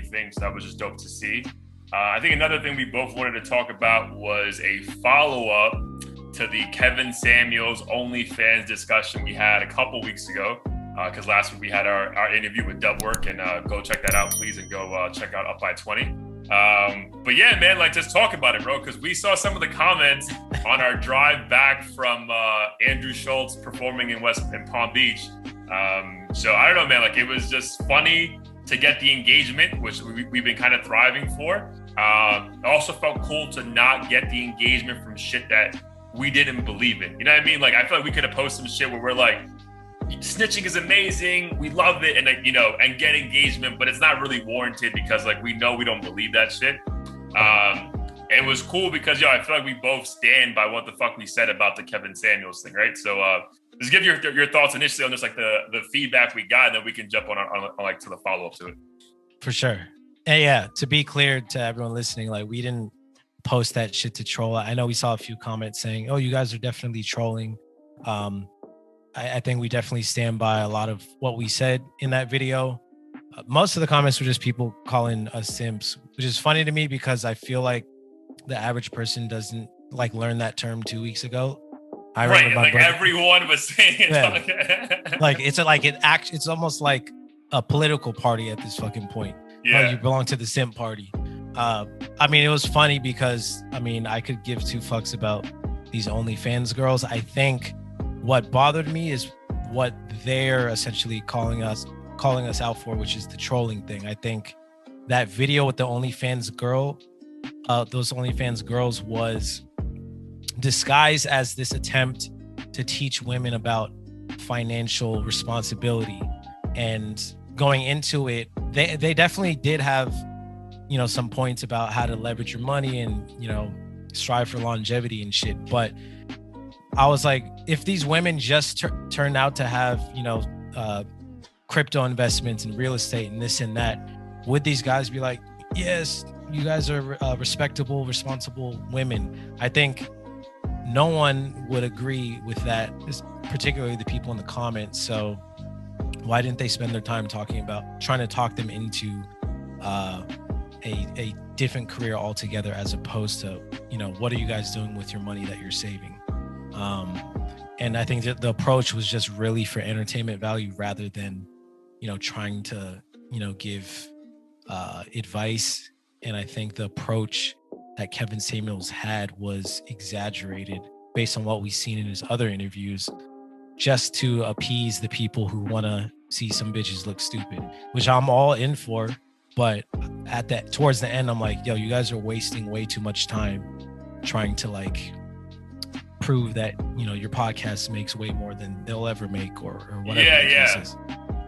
anything. So that was just dope to see. I think another thing we both wanted to talk about was a follow-up to the Kevin Samuels OnlyFans discussion we had a couple weeks ago. Because last week we had our interview with Dubwork, and go check that out, please, and go check out Up by 20. But yeah, man, like just talk about it, bro, because we saw some of the comments on our drive back from Andrew Schultz performing in Palm Beach. So I don't know, man, like it was just funny to get the engagement, which we've been kind of thriving for. It also felt cool to not get the engagement from shit that we didn't believe in. You know what I mean? Like I feel like we could have posted some shit where we're like, snitching is amazing, we love it, and like, you know, and get engagement, but it's not really warranted because like we know we don't believe that shit. It was cool because I feel like we both stand by what the fuck we said about the Kevin Samuels thing, right? So just give your thoughts initially on just like the feedback we got, and then we can jump on like to the follow up to it. For sure. And yeah, to be clear to everyone listening, like we didn't post that shit to troll. I know we saw a few comments saying, "Oh, you guys are definitely trolling." I think we definitely stand by a lot of what we said in that video. Most of the comments were just people calling us simps, which is funny to me because I feel like the average person doesn't like learn that term 2 weeks ago. I remember like everyone was saying it. Yeah. Like it's almost like a political party at this fucking point. Yeah, you belong to the simp party. I mean, it was funny because I could give two fucks about these OnlyFans girls. I think what bothered me is what they're essentially calling us out for, which is the trolling thing. I think that video with the OnlyFans girl, those OnlyFans girls, was disguised as this attempt to teach women about financial responsibility. And going into it, they definitely did have, some points about how to leverage your money and, strive for longevity and shit. But I was like, if these women just turned out to have, crypto investments and real estate and this and that, would these guys be like, yes, you guys are respectable, responsible women? I think no one would agree with that, particularly the people in the comments. So why didn't they spend their time trying to talk them into a different career altogether, as opposed to, what are you guys doing with your money that you're saving? And I think that the approach was just really for entertainment value rather than, trying to, give advice. And I think the approach that Kevin Samuels had was exaggerated based on what we've seen in his other interviews, just to appease the people who want to see some bitches look stupid, which I'm all in for. But towards the end, I'm like, yo, you guys are wasting way too much time trying to like prove that your podcast makes way more than they'll ever make or whatever. Yeah.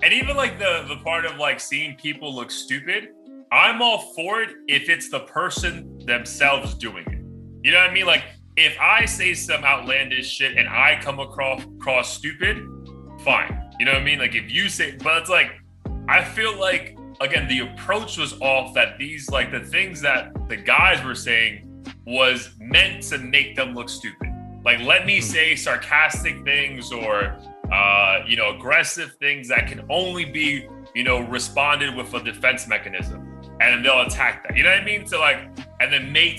And even like the part of like seeing people look stupid, I'm all for it if it's the person themselves doing it. You know what I mean? Like if I say some outlandish shit and I come across stupid, fine. You know what I mean? Like if you say, but it's like, I feel like, again, the approach was off, that these, like the things that the guys were saying was meant to make them look stupid. Like, let me say sarcastic things or, aggressive things that can only be, responded with a defense mechanism, and they'll attack that. You know what I mean? So like, and then made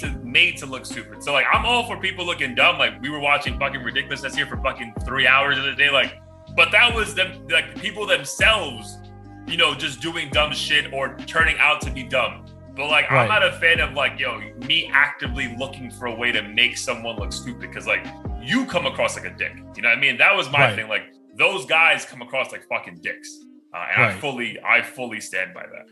to look stupid. So like, I'm all for people looking dumb. Like we were watching fucking Ridiculousness here for fucking 3 hours of the day. Like, but that was them, like people themselves, just doing dumb shit or turning out to be dumb. But like, right. I'm not a fan of like, me actively looking for a way to make someone look stupid, because like you come across like a dick. You know what I mean? That was my thing. Like those guys come across like fucking dicks, and I fully stand by that.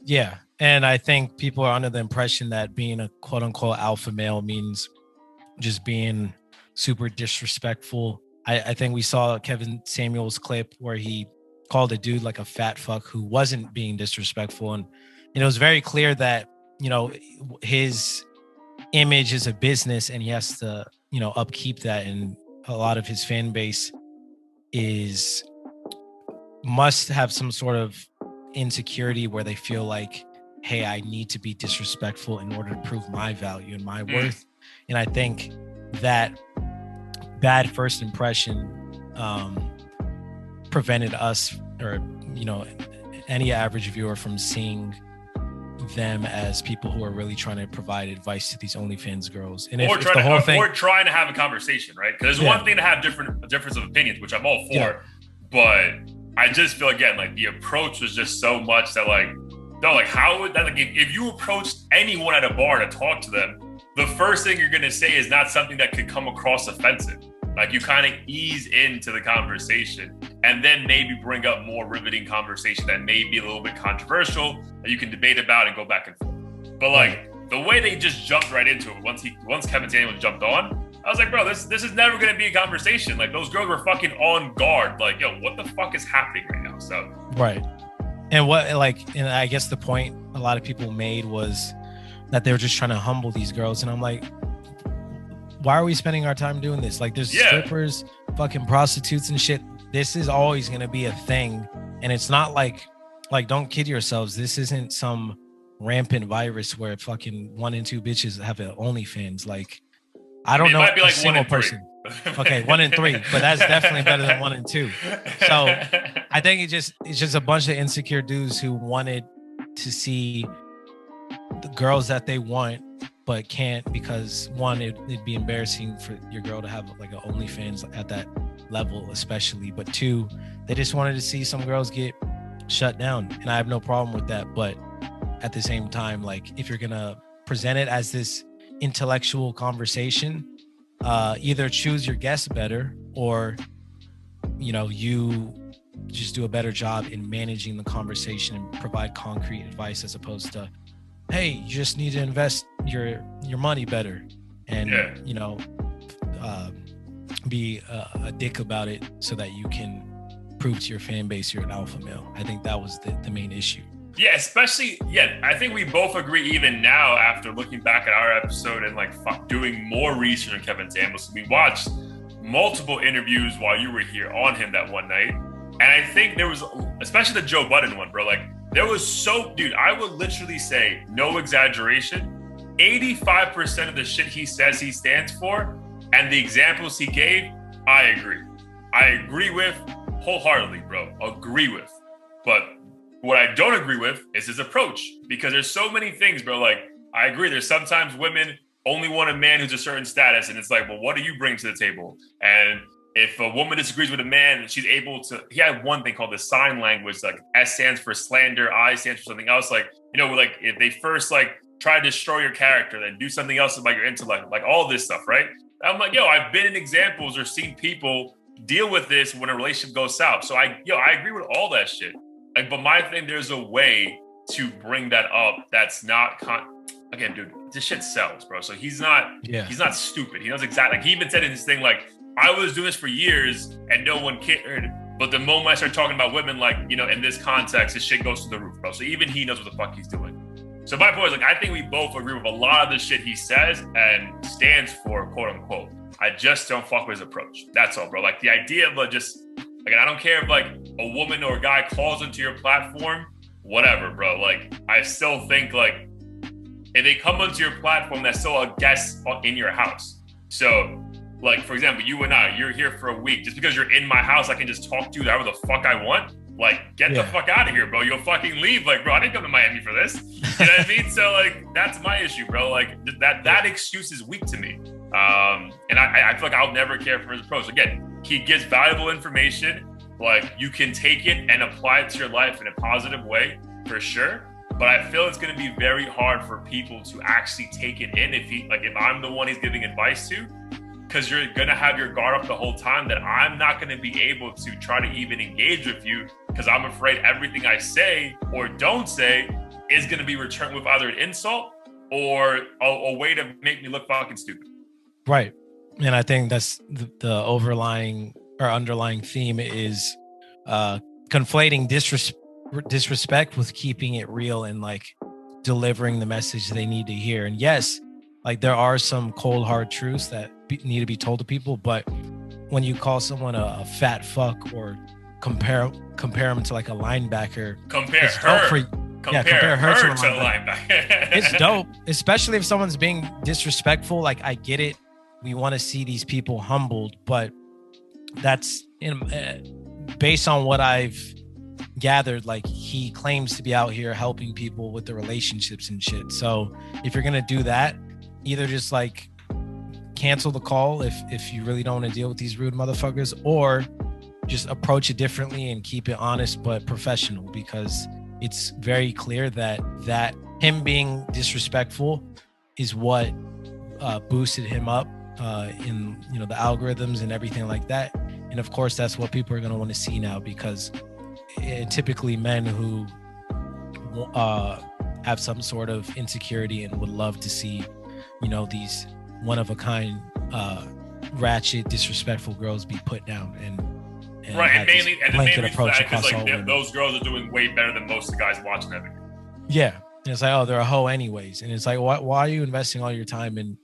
Yeah, and I think people are under the impression that being a quote unquote alpha male means just being super disrespectful. I think we saw Kevin Samuels clip where he called a dude like a fat fuck who wasn't being disrespectful, and it was very clear that his image is a business and he has to upkeep that, and a lot of his fan base must have some sort of insecurity where they feel like, hey, I need to be disrespectful in order to prove my value and my worth. And I think that bad first impression prevented us, or any average viewer, from seeing them as people who are really trying to provide advice to these OnlyFans girls. And or if the whole thing, or trying to have a conversation, right? Because there's one thing to have difference of opinions, which I'm all for, but I just feel again like the approach was just so much that like, no, like how would that, like if you approached anyone at a bar to talk to them, the first thing you're gonna say is not something that could come across offensive. Like you kind of ease into the conversation and then maybe bring up more riveting conversation that may be a little bit controversial that you can debate about and go back and forth. But like the way they just jumped right into it once Kevin Samuels jumped on, I was like, bro, this is never gonna be a conversation. Like those girls were fucking on guard. Like, yo, what the fuck is happening right now? So right. And and I guess the point a lot of people made was that they were just trying to humble these girls. And I'm like, why are we spending our time doing this? Like there's strippers, fucking prostitutes and shit. This is always going to be a thing. And it's not like don't kid yourselves. This isn't some rampant virus where fucking 1 in 2 bitches have an OnlyFans. Like, I don't know might be a like single person. Okay, 1 in 3, but that's definitely better than 1 in 2. So I think it's just a bunch of insecure dudes who wanted to see the girls that they want but can't because one, it'd be embarrassing for your girl to have like an OnlyFans at that level, especially. But two, they just wanted to see some girls get shut down, and I have no problem with that. But at the same time, like if you're gonna present it as this intellectual conversation, either choose your guests better, or you just do a better job in managing the conversation and provide concrete advice as opposed to, hey, you just need to invest your money better and be a dick about it so that you can prove to your fan base you're an alpha male. I think that was the main issue. Yeah, especially, I think we both agree even now after looking back at our episode and like doing more research on Kevin Samuels. We watched multiple interviews while you were here on him that one night. And I think there was, especially the Joe Budden one, bro, like there was dude, I would literally say, no exaggeration, 85% of the shit he says he stands for and the examples he gave, I agree with wholeheartedly, bro, agree with. But what I don't agree with is his approach, because there's so many things, bro. Like, I agree. There's sometimes women only want a man who's a certain status. And it's like, well, what do you bring to the table? And if a woman disagrees with a man, she's able to, he had one thing called the sign language, like S stands for slander, I stands for something else. Like, like if they first like try to destroy your character, then do something else about your intellect, like all this stuff, right? I'm like, I've been in examples or seen people deal with this when a relationship goes south. So I agree with all that shit. Like, but my thing, there's a way to bring that up that's not again, dude, this shit sells, bro. So he's not stupid. He knows exactly. Like he even said in his thing, like, I was doing this for years and no one cared. But the moment I start talking about women, like, in this context, this shit goes to the roof, bro. So even he knows what the fuck he's doing. So my point is, like, I think we both agree with a lot of the shit he says and stands for, quote unquote. I just don't fuck with his approach. That's all, bro. Like the idea of just, again, I don't care if like a woman or a guy calls into your platform, whatever, bro. Like, I still think like if they come onto your platform, that's still a guest in your house. So, like, for example, you and I, you're here for a week. Just because you're in my house, I can just talk to you however the fuck I want. Like, get the fuck out of here, bro. You'll fucking leave. Like, bro, I didn't come to Miami for this. You know what I mean? So, like, that's my issue, bro. Like, that excuse is weak to me. And I feel like I'll never care for his approach. Again, he gives valuable information. Like, you can take it and apply it to your life in a positive way, for sure. But I feel it's going to be very hard for people to actually take it in if I'm the one he's giving advice to, because you're going to have your guard up the whole time that I'm not going to be able to try to even engage with you because I'm afraid everything I say or don't say is going to be returned with either an insult or a way to make me look fucking stupid. Right. And I think that's the overlying or underlying theme is conflating disrespect with keeping it real and like delivering the message they need to hear. And yes, like there are some cold hard truths that need to be told to people, but when you call someone a fat fuck or compare them to like a linebacker, compare her to a linebacker. It's dope, especially if someone's being disrespectful. Like, I get it, we want to see these people humbled, but that's based on what I've gathered, like he claims to be out here helping people with the relationships and shit. So if you're gonna do that, either just like cancel the call if you really don't want to deal with these rude motherfuckers, or just approach it differently and keep it honest but professional, because it's very clear that him being disrespectful is what boosted him up in the algorithms and everything like that. And of course that's what people are going to want to see now, because typically men who have some sort of insecurity and would love to see these one of a kind ratchet disrespectful girls be put down, and right, and mainly approach because like those girls are doing way better than most of the guys watching that video. Yeah, and it's like, oh, they're a hoe anyways, and it's like, why are you investing all your time in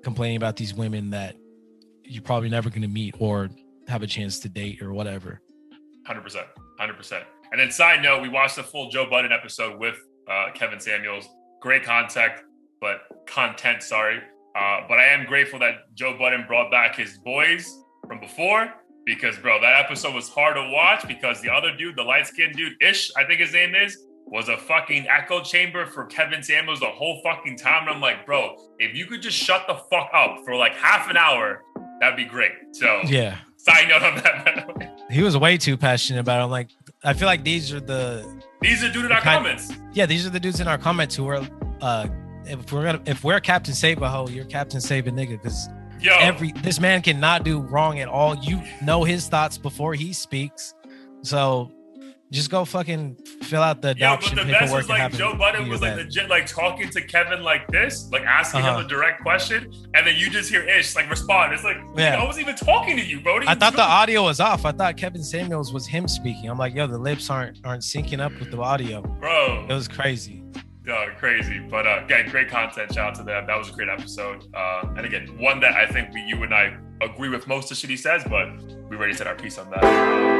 complaining about these women that you're probably never going to meet or have a chance to date or whatever? 100%. And then side note, we watched the full Joe Budden episode with Kevin Samuels. Great content. But I am grateful that Joe Budden brought back his boys from before, because, bro, that episode was hard to watch because the other dude, the light-skinned dude, Ish, I think his name is, was a fucking echo chamber for Kevin Samuels the whole fucking time. And I'm like, bro, if you could just shut the fuck up for like half an hour, that'd be great. So yeah. Side note on that, by the way. He was way too passionate about it. I'm like, I feel like these are dudes in our comments. Yeah, these are the dudes in our comments who are if we're Captain Save a hoe, you're Captain Save a nigga, because this man cannot do wrong at all. You know his thoughts before he speaks, so just go fucking fill out the adoption paperwork. But the best was like Joe Budden was like legit like talking to Kevin like this, like asking him a direct question, and then you just hear Ish like respond. It's like, I wasn't even talking to you, bro. I thought the audio was off. I thought Kevin Samuels was him speaking. I'm like, yo, the lips aren't syncing up with the audio, bro. It was crazy. Crazy. But again, great content. Shout out to them. That was a great episode. And again, one that I think you and I agree with most of the shit he says, but we already said our piece on that.